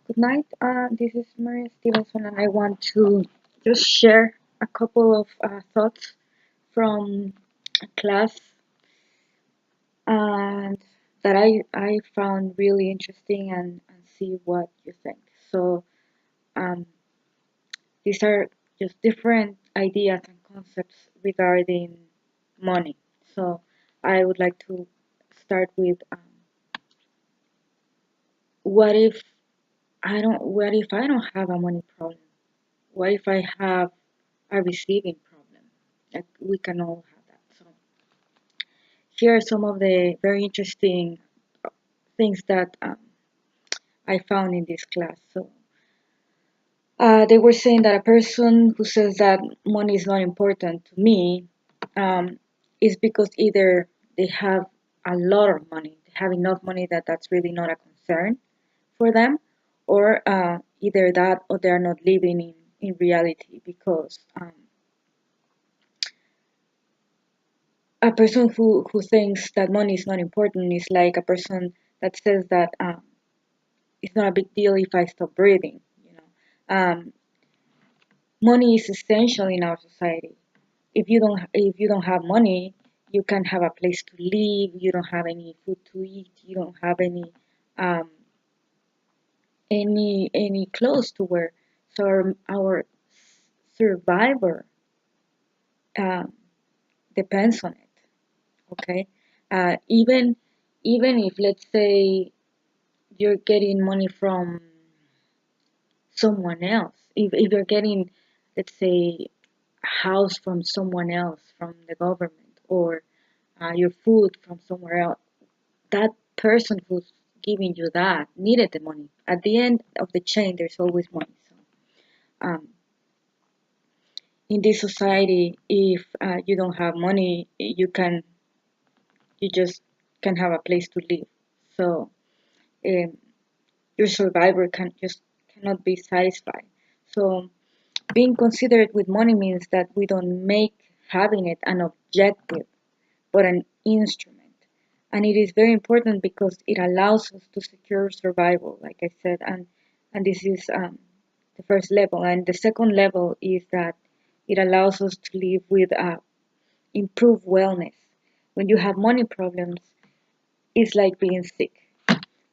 Good night. This is Maria Stevenson, and I want to just share a couple of thoughts from a class and that I found really interesting and see what you think. So, um, these are just different ideas and concepts regarding money. So, I would like to start with what if I don't have a money problem? What if I have a receiving problem? Like we can all have that. So here are some of the very interesting things that I found in this class. So they were saying that a person who says that money is not important to me is because either they have a lot of money, they have enough money that that's really not a concern for them, or either that or they're not living in reality because a person who thinks that money is not important is like a person that says that it's not a big deal if I stop breathing. Money is essential in our society. If you don't have money, you can't have a place to live. You don't have any food to eat. You don't have um, any clothes to wear. So our survivor um, depends on it. Okay, even if let's say you're getting money from someone else, if you're getting, let's say, a house from someone else, from the government, or your food from somewhere else, that person who's giving you that needed the money. At the end of the chain, there's always money. So, in this society, if you don't have money, you just can have a place to live. So, um, your survivor cannot be satisfied. So being considerate with money means that we don't make having it an objective, but an instrument. And it is very important because it allows us to secure survival, like I said, and this is the first level. And the second level is that it allows us to live with improved wellness. When you have money problems, it's like being sick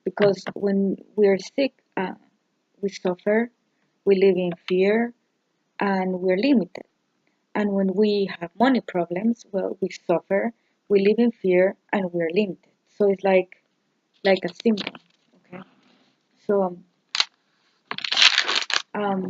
because when we're sick, we suffer, we live in fear, and we're limited. And when we have money problems, well, we suffer, we live in fear, and we're limited. So it's like a symptom. Okay. So um,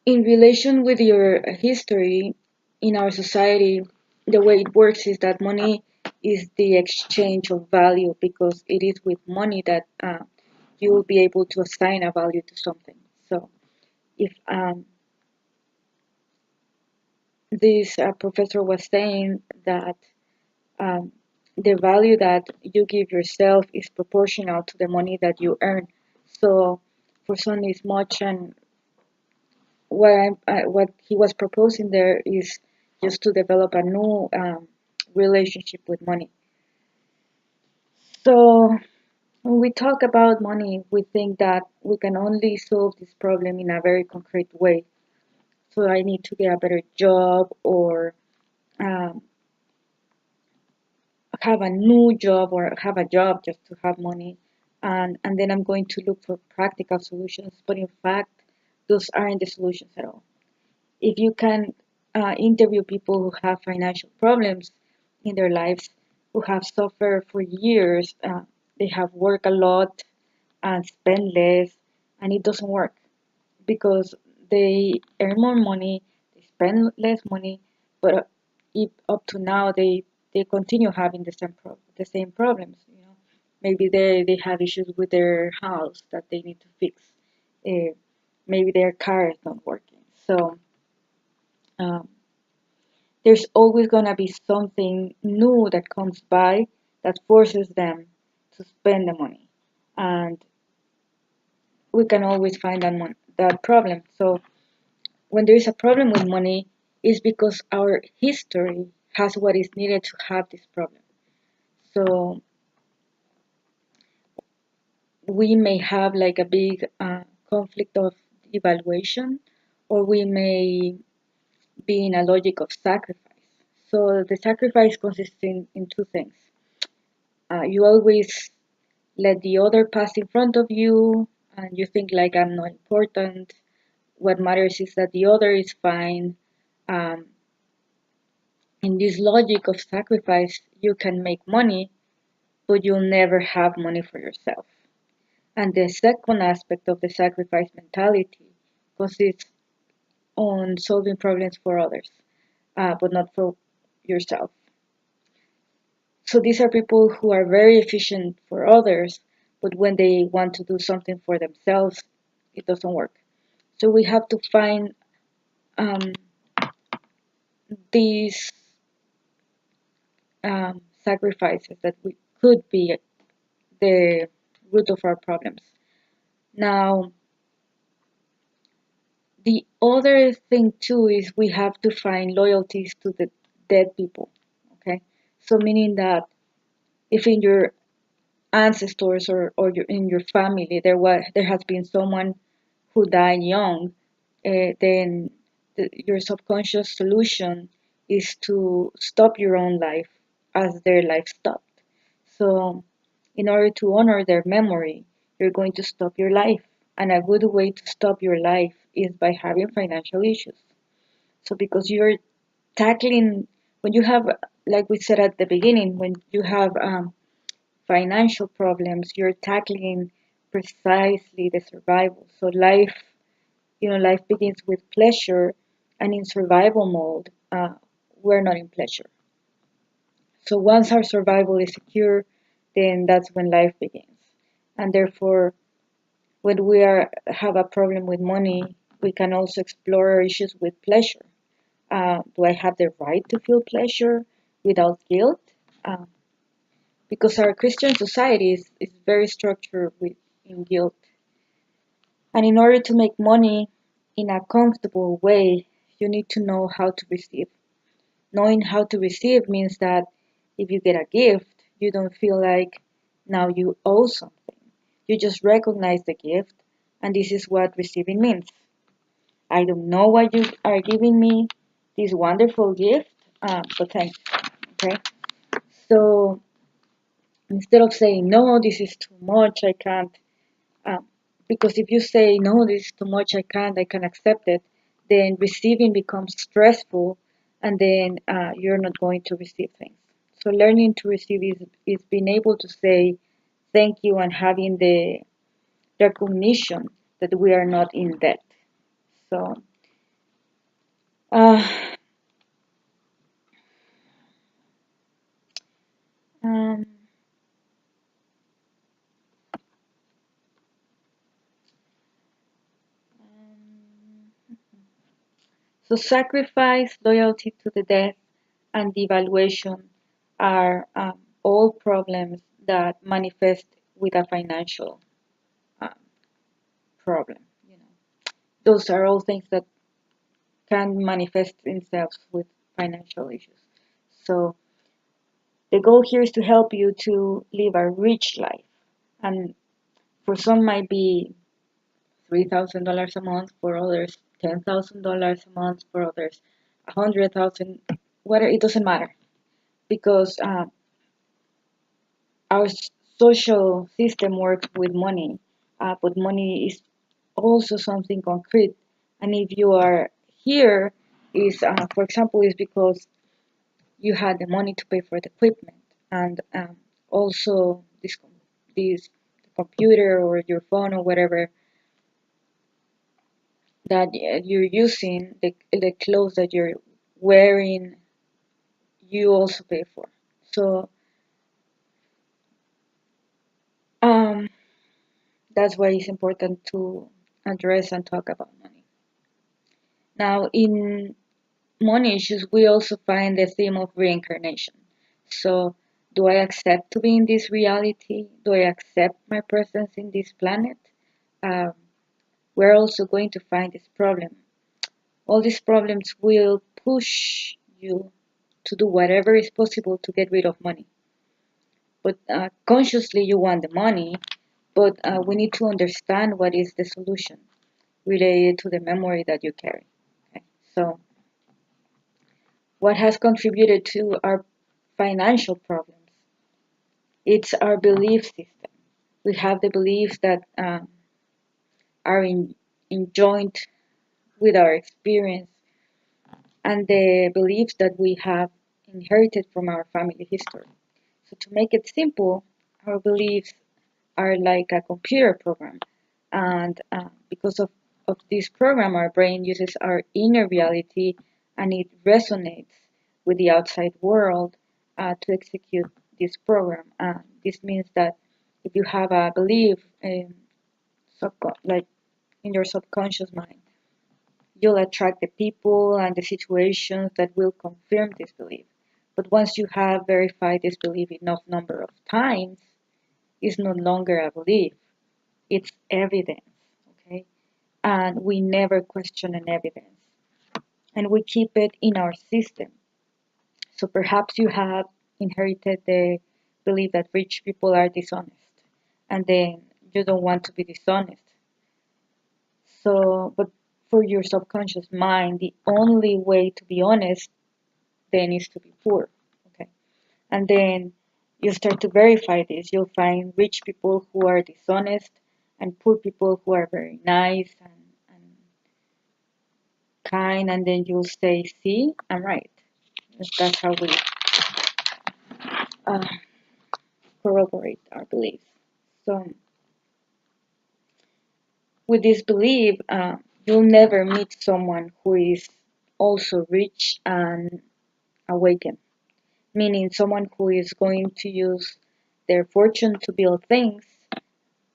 in relation with your history in our society, the way it works is that money is the exchange of value because it is with money that you will be able to assign a value to something. So if this professor was saying that um, the value that you give yourself is proportional to the money that you earn. So for some it's much, and what he was proposing there is just to develop a new relationship with money. So when we talk about money, we think that we can only solve this problem in a very concrete way. So I need to get a better job or um, have a new job or have a job just to have money, and then I'm going to look for practical solutions. But in fact, those aren't the solutions at all. If you can interview people who have financial problems in their lives, who have suffered for years, they have worked a lot and spend less, and it doesn't work because they earn more money, they spend less money, but if up to now they continue having the same problems. Maybe they have issues with their house that they need to fix. Uh, Maybe their car is not working. So um, there's always gonna be something new that comes by that forces them to spend the money, and we can always find that problem. So when there is a problem with money, it's because our history has what is needed to have this problem. So we may have like a big conflict of evaluation, or we may be in a logic of sacrifice. So the sacrifice consists in two things. You always let the other pass in front of you, and you think like I'm not important. What matters is that the other is fine. Um, in this logic of sacrifice, you can make money, but you'll never have money for yourself. And the second aspect of the sacrifice mentality consists on solving problems for others, but not for yourself. So these are people who are very efficient for others, but when they want to do something for themselves, it doesn't work. So we have to find um, these sacrifices that we could be the root of our problems. Now, the other thing too is we have to find loyalties to the dead people. Okay, so meaning that if in your ancestors or in your family there has been someone who died young, then your subconscious solution is to stop your own life as their life stopped. So, in order to honor their memory, you're going to stop your life. And a good way to stop your life is by having financial issues. So, because you're tackling, when you have, like we said at the beginning, when you have financial problems, you're tackling precisely the survival. So, life begins with pleasure, and in survival mode, we're not in pleasure. So once our survival is secure, then that's when life begins. And therefore, when have a problem with money, we can also explore our issues with pleasure. Do I have the right to feel pleasure without guilt? Uh, because our Christian society is very structured in guilt. And in order to make money in a comfortable way, you need to know how to receive. Knowing how to receive means that if you get a gift, you don't feel like now you owe something. You just recognize the gift, and this is what receiving means. I don't know why you are giving me this wonderful gift, but thanks. Okay? So instead of saying, no, this is too much, I can't, um, because if you say, no, this is too much, I can accept it, then receiving becomes stressful, and then you're not going to receive things. So learning to receive is being able to say thank you and having the recognition that we are not in debt. So, uh, um, so sacrifice, loyalty to the death, and devaluation are all problems that manifest with a financial um, problem. Those are all things that can manifest themselves with financial issues. So the goal here is to help you to live a rich life, and for some might be $3,000 a month, for others $10,000 a month, for others 100,000. Whether it doesn't matter because our social system works with money, but money is also something concrete. And if you are here, is for example, is because you had the money to pay for the equipment, and also this computer or your phone or whatever that you're using, the clothes that you're wearing, you also pay for. So um, that's why it's important to address and talk about money. Now, in money issues, we also find the theme of reincarnation. So, do I accept to be in this reality? Do I accept my presence in this planet? Um, we're also going to find this problem. All these problems will push you to do whatever is possible to get rid of money. but consciously you want the money, but we need to understand what is the solution related to the memory that you carry. Okay? So, what has contributed to our financial problems? It's our belief system. We have the beliefs that are in joint with our experience and the beliefs that we have inherited from our family history. So, to make it simple, our beliefs are like a computer program. And because of this program, our brain uses our inner reality and it resonates with the outside world to execute this program. This means that if you have a belief like in your subconscious mind, you'll attract the people and the situations that will confirm this belief. But once you have verified this belief enough number of times, it's no longer a belief, it's evidence. Okay? And we never question an evidence. And we keep it in our system. So perhaps you have inherited the belief that rich people are dishonest. And then you don't want to be dishonest. So, but for your subconscious mind, the only way to be honest then is to be poor. Okay. And then you start to verify this. You'll find rich people who are dishonest and poor people who are very nice and kind, and then you'll say, see, I'm right. That's how we uh, corroborate our beliefs. So, with this belief, you'll never meet someone who is also rich and awakened, meaning someone who is going to use their fortune to build things.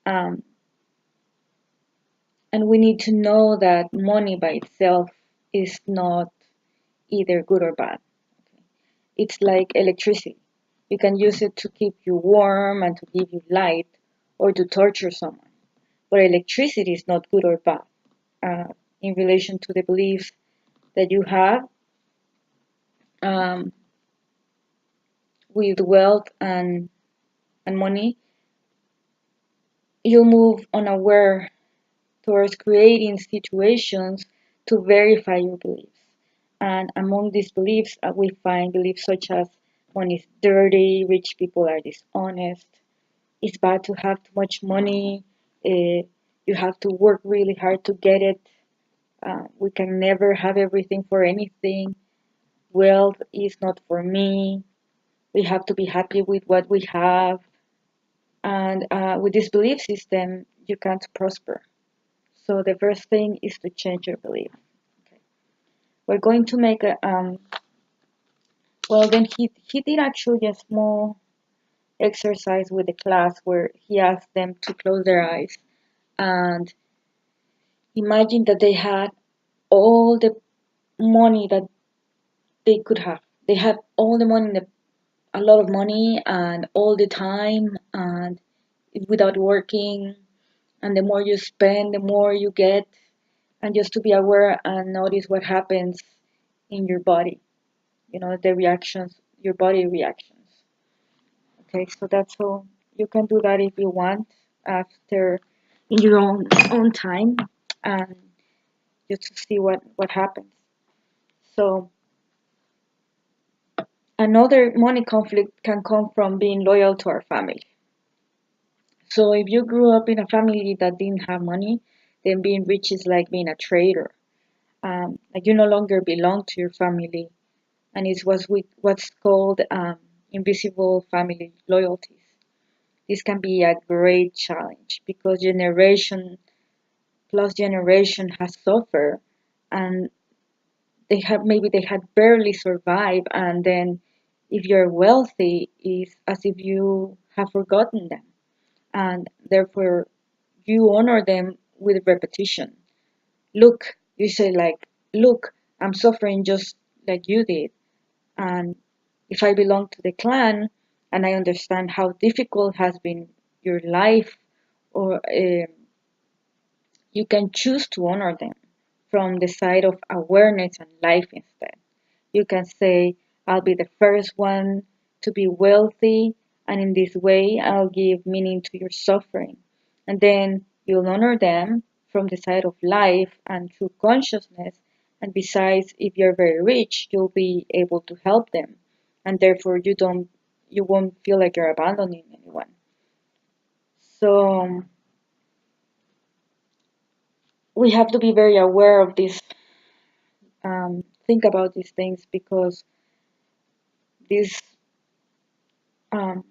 Um, and we need to know that money by itself is not either good or bad. Okay? It's like electricity. You can use it to keep you warm and to give you light or to torture someone. But electricity is not good or bad. In relation to the beliefs that you have um, with wealth and money, you move unaware towards creating situations to verify your beliefs. And among these beliefs, we find beliefs such as money is dirty, rich people are dishonest, it's bad to have too much money, you have to work really hard to get it, we can never have everything for anything, wealth is not for me, we have to be happy with what we have. And with this belief system, you can't prosper. So the first thing is to change your belief. Okay. We're going to make a well. Then he did actually a small exercise with the class where he asked them to close their eyes and imagine that they had all the money that they could have. They had all the money, a lot of money, and all the time, and without working. And the more you spend, the more you get. And just to be aware and notice what happens in your body. You know, the reactions, your body reactions. Okay, so that's all. You can do that if you want after in your own time and just to see what happens. So another money conflict can come from being loyal to our family. So if you grew up in a family that didn't have money, then being rich is like being a traitor. Like you no longer belong to your family, and it's what's called invisible family loyalties. This can be a great challenge because generation plus generation has suffered, and they had barely survived, and then if you're wealthy, it's as if you have forgotten them, and therefore you honor them with repetition. Look, you say like, look, I'm suffering just like you did. And if I belong to the clan and I understand how difficult has been your life, or you can choose to honor them from the side of awareness and life instead. You can say, I'll be the first one to be wealthy and in this way I'll give meaning to your suffering. And then you'll honor them from the side of life and through consciousness. And besides, if you're very rich, you'll be able to help them. And therefore you won't feel like you're abandoning anyone. So we have to be very aware of this, think about these things, because these um,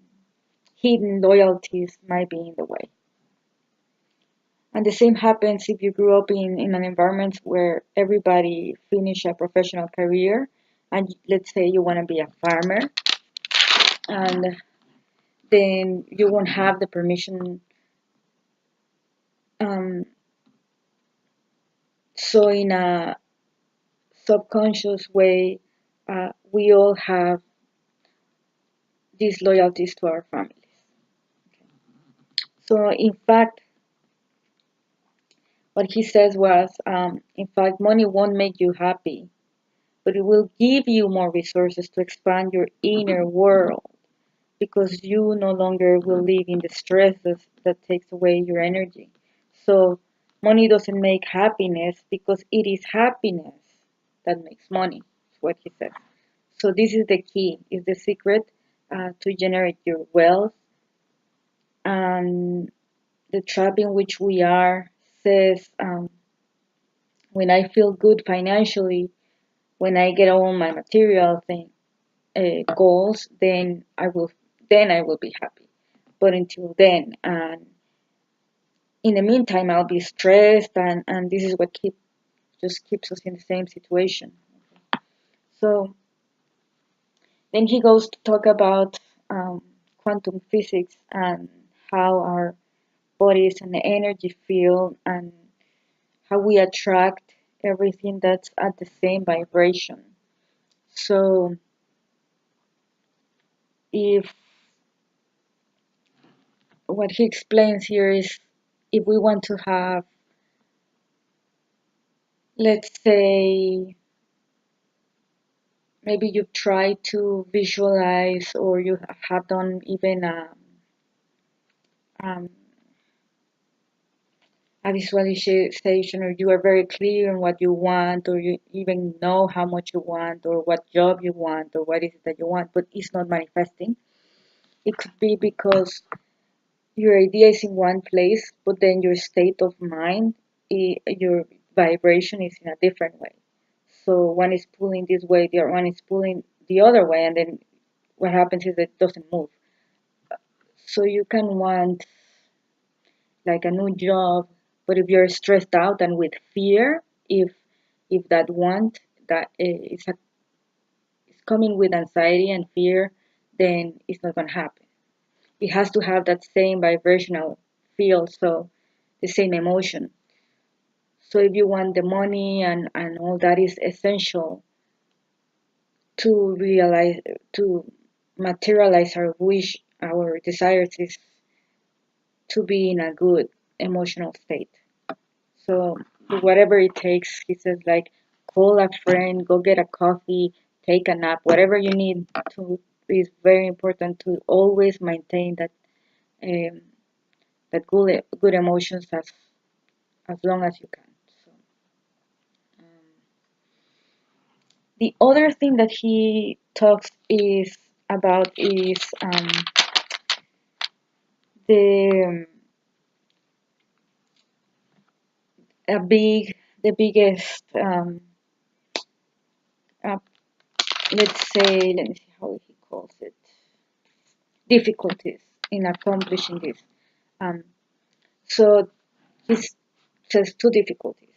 hidden loyalties might be in the way. And the same happens if you grew up in an environment where everybody finish a professional career, and let's say you want to be a farmer, and then you won't have the permission. Um, so in a subconscious way, we all have these loyalties to our families. So in fact, what he says was, in fact, money won't make you happy, but it will give you more resources to expand your inner world, because you no longer will live in the stresses that takes away your energy. So money doesn't make happiness, because it is happiness that makes money. Is what he says. So this is the key, is the secret to generate your wealth. And the trap in which we are says, when I feel good financially, when I get all my material thing goals, then I will be happy. But until then, and in the meantime, I'll be stressed, and this is what just keeps us in the same situation. So then he goes to talk about quantum physics and how our bodies and the energy field, and how we attract everything that's at the same vibration. So if what he explains here is, if we want to have, let's say, maybe you try to visualize, or you have done even um, a visualization, or you are very clear on what you want, or you even know how much you want, or what job you want, or what is it that you want, but it's not manifesting. It could be because your idea is in one place, but then your state of mind, your vibration is in a different way. So one is pulling this way, the other one is pulling the other way, and then what happens is it doesn't move. So you can want like a new job, but if you're stressed out and with fear, if that want that is coming with anxiety and fear, then it's not gonna happen. It has to have that same vibrational field, so the same emotion. So if you want the money and all that is essential to realize, to materialize our wish, our desires, is to be in a good emotional state. So whatever it takes, he says, like, call a friend, go get a coffee, take a nap, whatever you need to. Is very important to always maintain um, that good emotions as long as you can. So, um, the other thing that he talks is about is the a big the biggest uh, let's say, let me see how he calls it, difficulties in accomplishing this. Um, so he says two difficulties.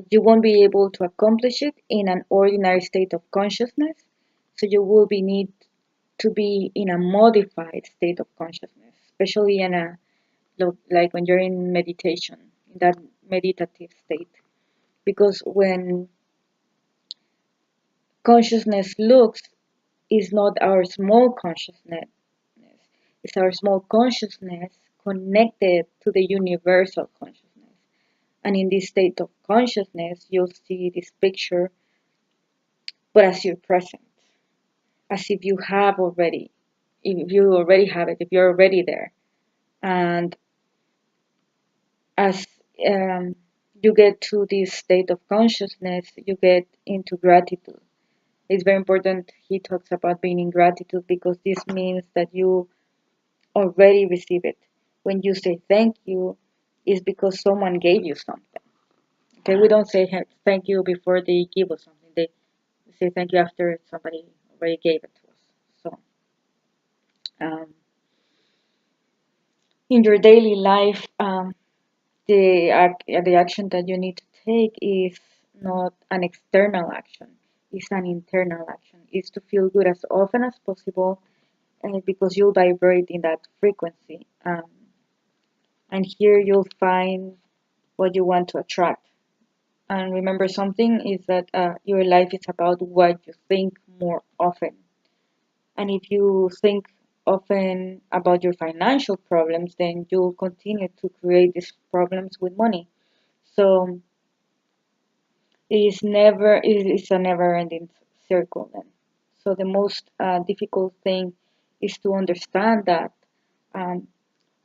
You won't be able to accomplish it in an ordinary state of consciousness, so you will be need to be in a modified state of consciousness, especially in a, like when you're in meditation, in that meditative state. Because when consciousness looks, is not our small consciousness, it's our small consciousness connected to the universal consciousness. And in this state of consciousness, you'll see this picture, but as you're present, as if you have already if you already have it, if you're already there. And as you get to this state of consciousness, you get into gratitude. It's very important. He talks about being in gratitude because this means that you already receive it. When you say thank you, it's because someone gave you something. Okay, we don't say thank you before they give us something. They say thank you after somebody already gave it to us. So, um, in your daily life, the action that you need to take is not an external action; it's an internal action. It's to feel good as often as possible, because you'll vibrate in that frequency. And here you'll find what you want to attract. And remember, something is that your life is about what you think more often. And if you think often about your financial problems, then you'll continue to create these problems with money. So it's a never-ending circle then. So the most difficult thing is to understand that um,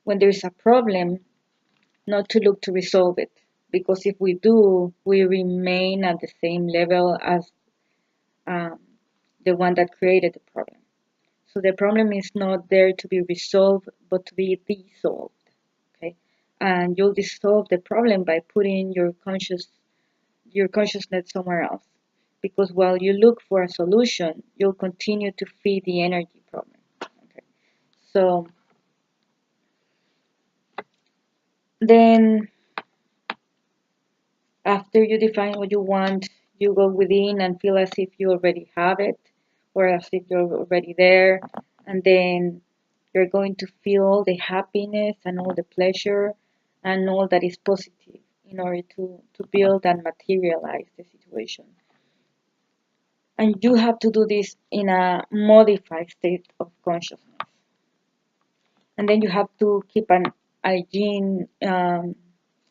when there's a problem, not to look to resolve it. Because if we do, we remain at the same level as um, the one that created the problem. So the problem is not there to be resolved, but to be dissolved. Okay, and you'll dissolve the problem by putting your consciousness somewhere else. Because while you look for a solution, you'll continue to feed the energy problem. Okay, so then after you define what you want, you go within and feel as if you already have it, or as if you're already there, and then you're going to feel all the happiness and all the pleasure and all that is positive in order to build and materialize the situation. And you have to do this in a modified state of consciousness. And then you have to keep an hygiene in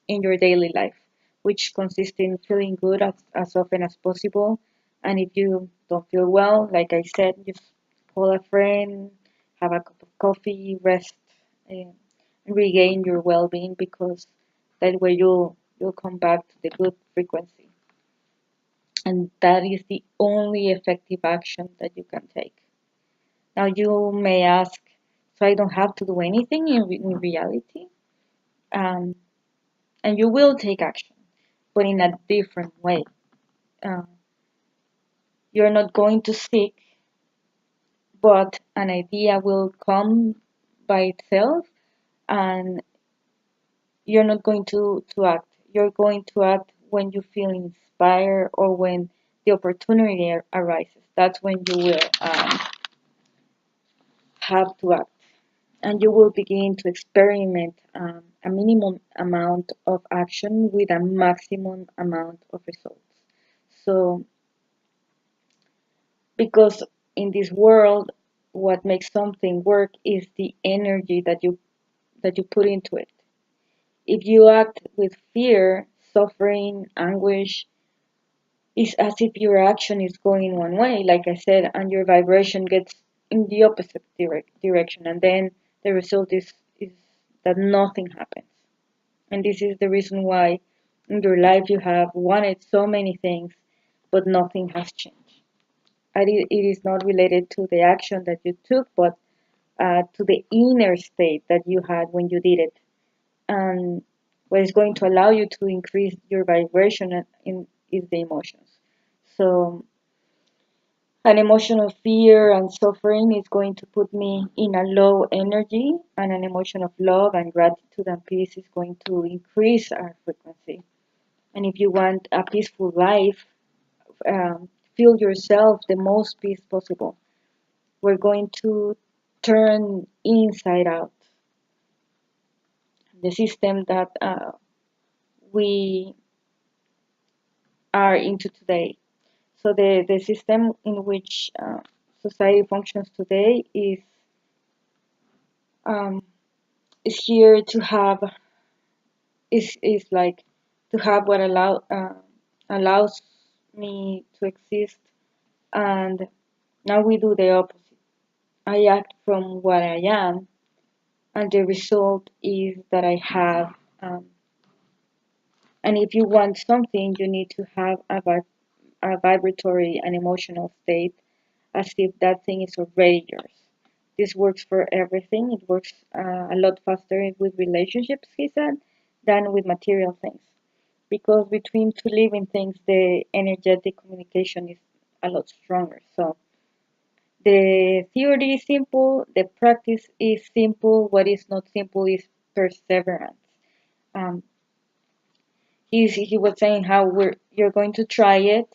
your daily life, which consists in feeling good as often as possible. And if you don't feel well, like I said, just call a friend, have a cup of coffee, rest, and regain your well-being, because that way you'll come back to the good frequency. And that is the only effective action that you can take. Now you may ask, so I don't have to do anything in reality? Um, and you will take action, but in a different way. Uh, you're not going to seek, but an idea will come by itself, and you're not going to act. You're going to act when you feel inspired or when the opportunity arises. That's when you will have to act. And you will begin to experiment a minimum amount of action with a maximum amount of results. So, because in this world, what makes something work is the energy that you put into it. If you act with fear, suffering, anguish, it's as if your action is going one way, like I said, and your vibration gets in the opposite direction, and then the result is that nothing happens. And this is the reason why in your life you have wanted so many things, but nothing has changed. And it is not related to the action that you took, but to the inner state that you had when you did it. And what is going to allow you to increase your vibration is the emotions. So an emotion of fear and suffering is going to put me in a low energy, and an emotion of love and gratitude and peace is going to increase our frequency. And if you want a peaceful life, feel yourself the most peace possible. We're going to turn inside out the system that we are into today. So the system in which society functions today um, is here to have is like to have what allows me to exist, and now we do the opposite. I act from what I am, and the result is that I have. And if you want something, you need to have a vibratory and emotional state as if that thing is already yours. This works for everything. It works a lot faster with relationships, he said, than with material things. Because between two living things, the energetic communication is a lot stronger. So the theory is simple, the practice is simple. What is not simple is perseverance. Um, he was saying how you're going to try it,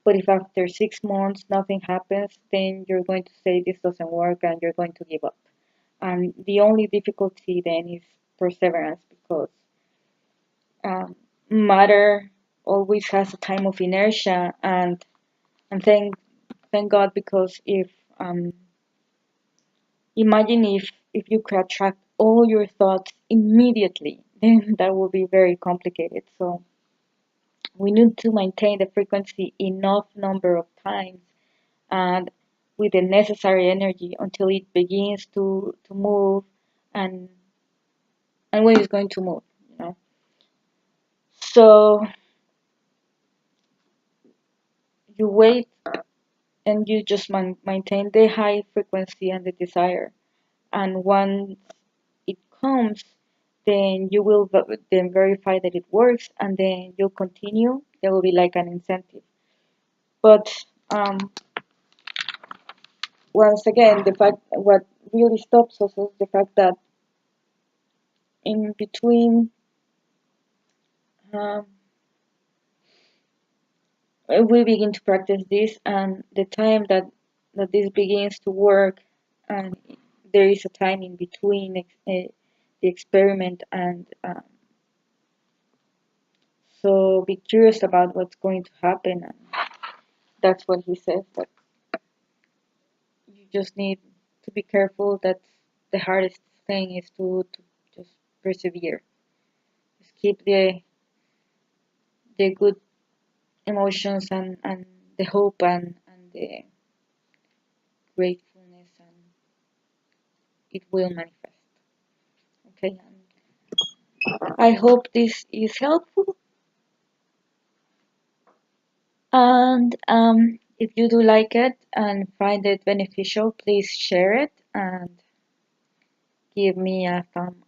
but if after 6 months nothing happens, then you're going to say this doesn't work and you're going to give up. And the only difficulty then is perseverance because matter always has a time of inertia, and thank God, because if imagine if you could attract all your thoughts immediately, then that would be very complicated. So we need to maintain the frequency enough number of times and with the necessary energy until it begins to move, and when it's going to move, you know. So you wait and you just maintain the high frequency and the desire, and once it comes, then you will then verify that it works, and then you'll continue. There will be like an incentive. But once again, the fact what really stops us is the fact that in between um, we begin to practice this, and the time that this begins to work, and there is a time in between the experiment, and so be curious about what's going to happen. And that's what he says, that you just need to be careful. That's the hardest thing, is to just persevere. Just keep the good emotions, and the hope, and the gratefulness, and it will manifest. Okay, and I hope this is helpful. And if you do like it and find it beneficial, please share it and give me a thumb